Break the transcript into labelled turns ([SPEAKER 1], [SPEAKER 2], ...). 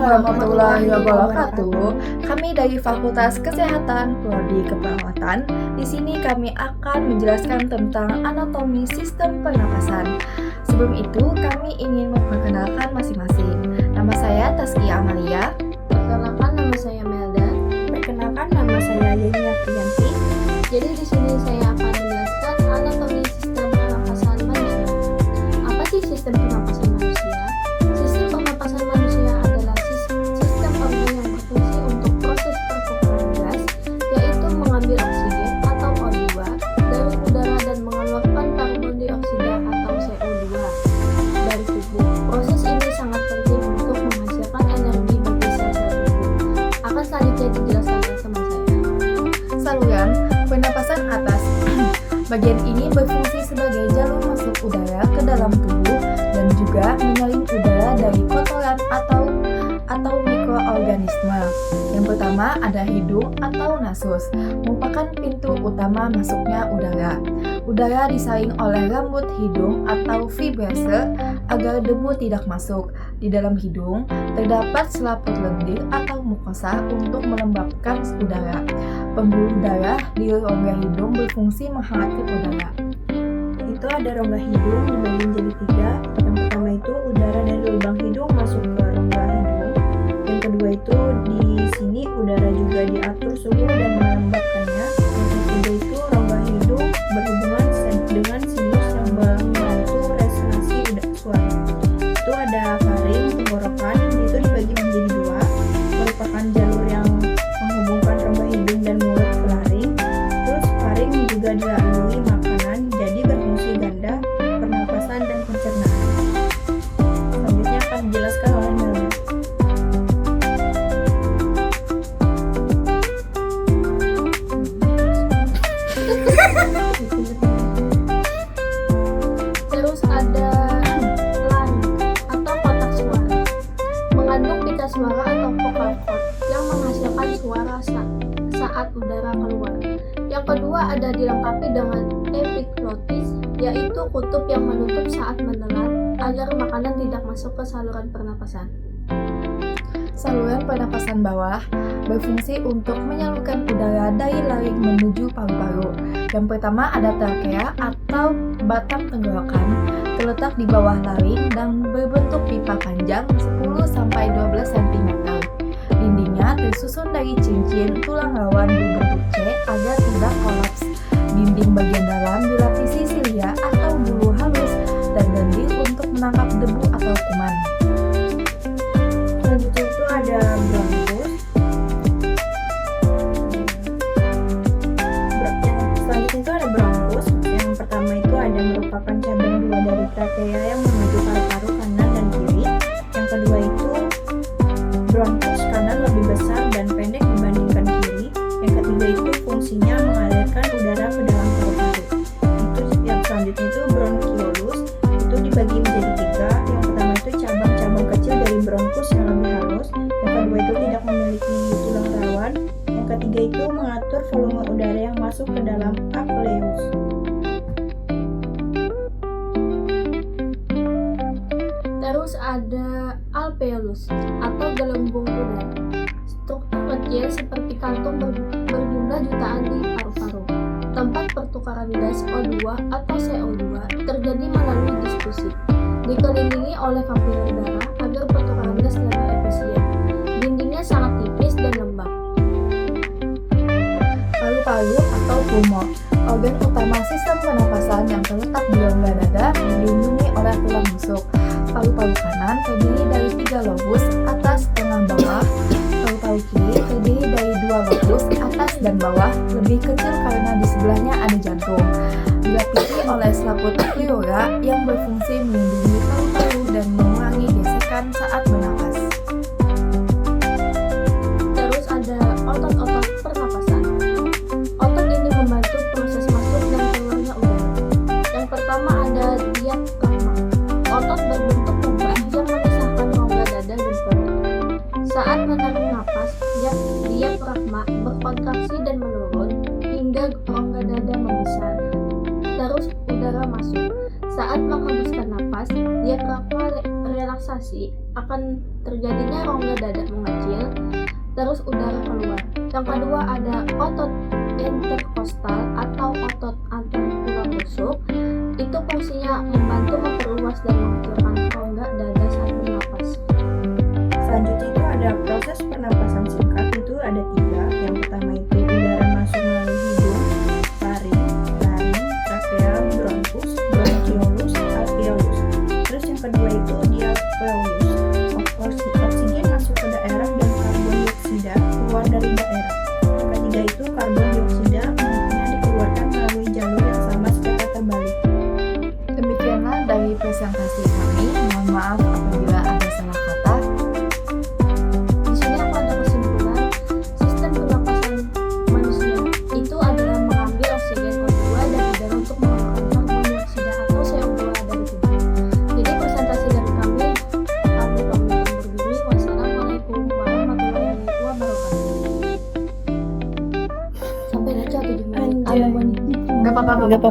[SPEAKER 1] warahmatullahi wabarakatuh. Kami dari Fakultas Kesehatan Prodi Keperawatan. Di sini kami akan menjelaskan tentang anatomi sistem pernapasan. Sebelum itu, kami ingin memperkenalkan masing-masing. Nama saya Taskia Amalia.
[SPEAKER 2] Perkenalkan, nama saya Melda.
[SPEAKER 3] Perkenalkan, nama saya Yenia Priyanti.
[SPEAKER 2] Jadi di sini saya akan menjelaskan anatomi sistem pernapasan manusia. Apa sih sistem pernapasan manusia? Sistem pernapasan manusia adalah sistem organ yang berfungsi untuk proses pertukaran gas, yaitu mengambil oksigen atau O2 dari udara dan mengeluarkan karbon dioksida atau CO2 dari tubuh. Proses ini sangat penting untuk menghasilkan energi bagi sel-sel tubuh. Akan selanjutnya dijelaskan oleh teman saya.
[SPEAKER 1] Saluran pernapasan atas. Bagian ini berfungsi sebagai jalur masuk udara ke dalam tubuh dan juga menyalin udara dari kotoran atau mikroorganisme. Yang pertama ada hidung atau nasus, merupakan pintu utama masuknya udara. Udara disaring oleh rambut hidung atau vibrase agar debu tidak masuk. Di dalam hidung terdapat selaput lendir atau mukosa untuk melembabkan udara. Pembuluh darah di rongga hidung berfungsi menghangatkan udara.
[SPEAKER 3] Itu ada rongga hidung dibagi menjadi 3. Yang pertama itu udara dari lubang hidung masuk ke rongga hidung. Yang kedua itu di sini udara juga diatur suhu dan melembabkannya. Yang ketiga itu rongga hidung berhubungan dengan sinus yang membantu resonansi suara. Itu ada faring, tenggorokan, itu dibagi menjadi 2, merupakan jalur yang menghubungkan rongga hidung dan mulut ke laring. Terus faring juga dilalui makanan, jadi berfungsi ganda, pernapasan dan pencernaan. Selanjutnya akan dijelaskan oleh Melda.
[SPEAKER 2] Terus ada laring atau kotak suara, mengandung pita suara atau vocal cord yang menghasilkan suara saat udara keluar. Yang kedua ada dilengkapi dengan epiglotis, yaitu kutub yang menutup saat menelan agar makanan tidak masuk ke saluran pernapasan.
[SPEAKER 1] Saluran pernapasan bawah berfungsi untuk menyalurkan udara dari laring menuju paru-paru. Yang pertama ada trakea atau batang tenggorokan, terletak di bawah laring dan berbentuk pipa panjang 10-12 cm. Dindingnya tersusun dari cincin tulang rawan berbentuk C agar tidak kolaps. Dinding bagian dalam dilapisi silia atau bulu halus dan lendir untuk menangkap debu atau kuman.
[SPEAKER 3] Selanjutnya itu ada bronkus. Selanjutnya itu ada bronkus. Yang pertama itu ada merupakan cabang 2 dari trakea yang menuju paru-paru kanan dan kiri. Yang kedua itu bronkus kanan lebih besar dan pendek dibandingkan kiri. Yang ketiga itu fungsinya mengalirkan udara ke dalam paru-paru. Itu yang selanjutnya itu bronkiolus. Itu dibagi menjadi 3. Yang pertama itu cabang-cabang kecil dari bronkus yang lebih halus. Yang kedua itu tidak memiliki tulang rawan. Yang ketiga itu mengatur volume udara yang masuk ke dalam alveolus.
[SPEAKER 2] Terus ada alveolus atau gelembung udara, struktur kecil seperti kantung berjumlah jutaan di paru-paru. Tempat pertukaran gas O2 atau CO2 terjadi melalui diskusi, dikelilingi oleh kapiler darah agar pertukaran gas lebih efisien. Dindingnya sangat tipis dan lembab.
[SPEAKER 1] Paru-paru atau pulmon, organ utama sistem pernapasan yang terletak di rongga dada, dilindungi oleh tulang rusuk. Paru-paru kanan terdiri dari 3 lobus, atas, tengah, bawah. Paru-paru kiri terdiri dari 2 lobus, atas dan bawah, lebih kecil karena di sebelahnya ada jantung. Dilapisi oleh selaput pleura yang berfungsi melindungi paru-paru dan mengurangi gesekan saat bernapas.
[SPEAKER 2] Terus ada otot-otot pernapasan. Otot ini membantu proses masuk dan keluarnya udara. Yang pertama ada diafragma. Otot berbentuk kubah yang memisahkan rongga dada dan perut. Saat menarik napas, diafragma berkontraksi dan menurun hingga rongga dada membesar. Terus udara masuk. Saat menghembuskan napas, diafragma relaksasi, akan terjadinya rongga dada mengecil, terus udara keluar. Yang kedua ada otot interkostal atau otot antar tulang rusuk. Itu fungsinya membantu memperluas dan mengecilkan rongga dada saat bernapas.
[SPEAKER 3] Selanjutnya itu ada proses pernapasan singkat, itu ada 3. Yang pertama itu udara masuk melalui hidung, laring, trakea, bronkus, bronchiolus, alveolus. Terus yang kedua itu diaphragmus. Oksigen masuk ke daerah dan karbon dioksida keluar dari daerah. Yang ketiga itu karbon dioksida nantinya dikeluarkan melalui jalur yang sama secara terbalik.
[SPEAKER 1] Demikianlah dari presentasi kami. Mohon maaf apabila ada salah kata.
[SPEAKER 2] Di sini aku ada kesimpulan, sistem pernapasan manusia itu adalah mengambil oksigen O2 dari udara untuk mengeluarkan karbon dioksida atau CO2 dari tubuh. Jadi presentasi dari kami undur diri. Wassalamualaikum warahmatullahi wabarakatuh. Sampai aja 7 menit.
[SPEAKER 3] Anjay.
[SPEAKER 1] Gak apa-apa.